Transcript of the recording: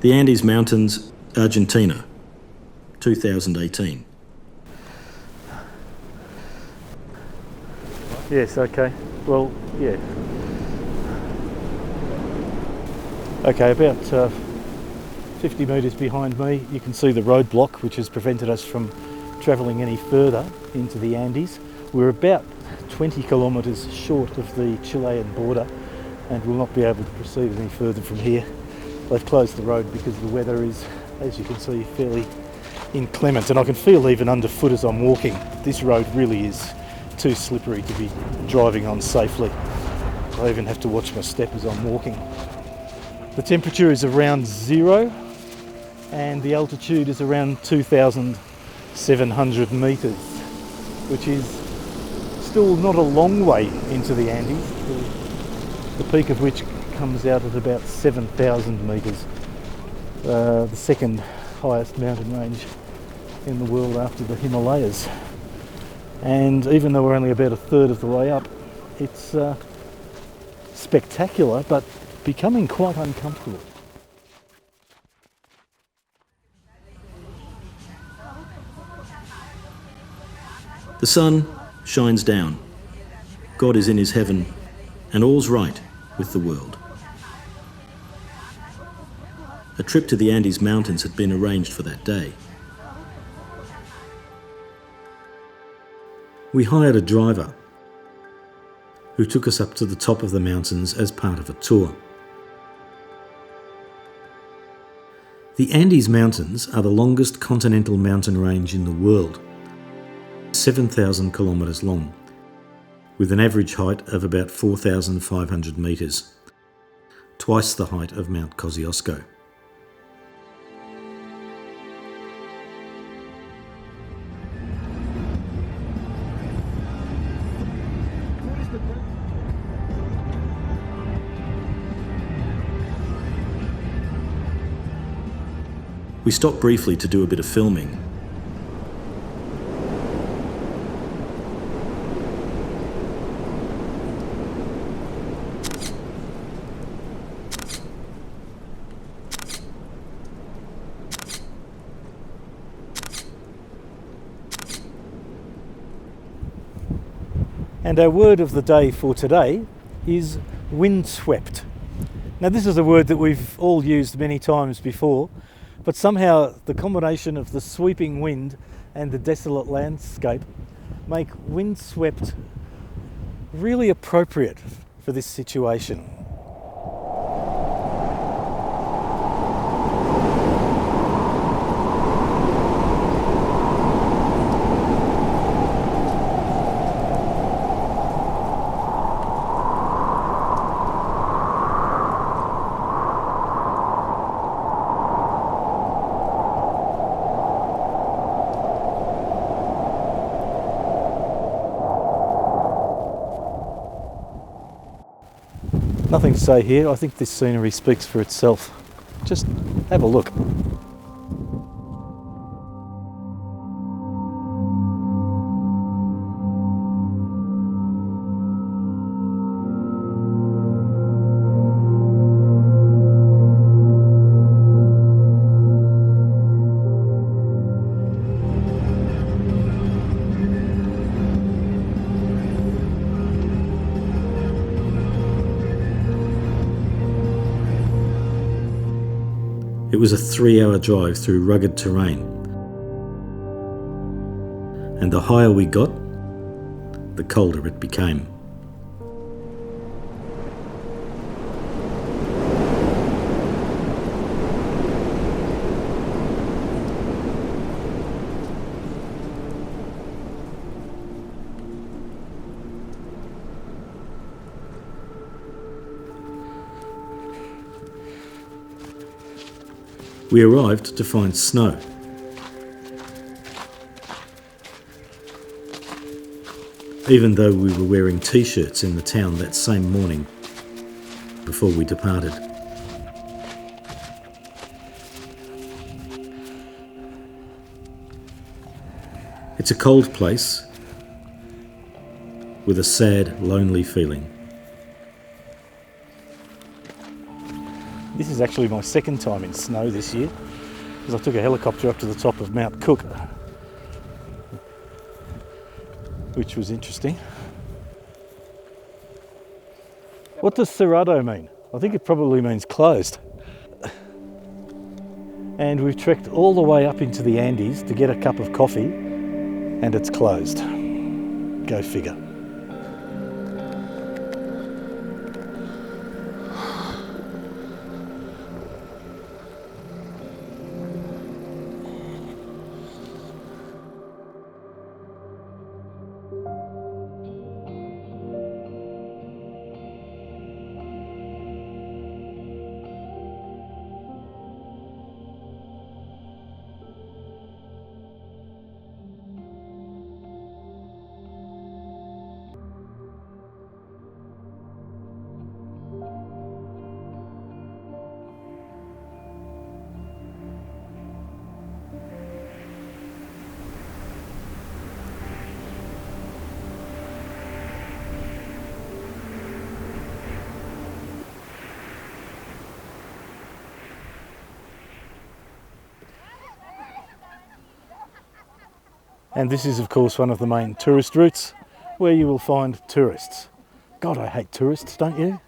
The Andes Mountains, Argentina, 2018. Yes, okay. Well, yeah. Okay, about 50 metres behind me you can see the roadblock which has prevented us from travelling any further into the Andes. We're about 20 kilometres short of the Chilean border and will not be able to proceed any further from here. They've closed the road because the weather is, as you can see, fairly inclement, and I can feel even underfoot as I'm walking. This road really is too slippery to be driving on safely. I even have to watch my step as I'm walking. The temperature is around 0 and the altitude is around 2,700 metres, which is still not a long way into the Andes, the peak of which comes out at about 7,000 metres, the second highest mountain range in the world after the Himalayas. And even though we're only about a third of the way up, it's spectacular but becoming quite uncomfortable. The sun shines down. God is in his heaven, and all's right with the world. A trip to the Andes Mountains had been arranged for that day. We hired a driver who took us up to the top of the mountains as part of a tour. The Andes Mountains are the longest continental mountain range in the world, 7,000 kilometres long, with an average height of about 4,500 metres, twice the height of Mount Kosciuszko. We stopped briefly to do a bit of filming. And our word of the day for today is windswept. Now this is a word that we've all used many times before, but somehow the combination of the sweeping wind and the desolate landscape make windswept really appropriate for this situation. Nothing to say here. I think this scenery speaks for itself. Just have a look. It was a 3-hour drive through rugged terrain, and the higher we got, the colder it became. We arrived to find snow. Even though we were wearing t-shirts in the town that same morning before we departed. It's a cold place with a sad, lonely feeling. This is actually my second time in snow this year, because I took a helicopter up to the top of Mount Cook, which was interesting. What does cerrado mean? I think it probably means closed. And we've trekked all the way up into the Andes to get a cup of coffee, and it's closed. Go figure. And this is, of course, one of the main tourist routes where you will find tourists. God, I hate tourists, don't you?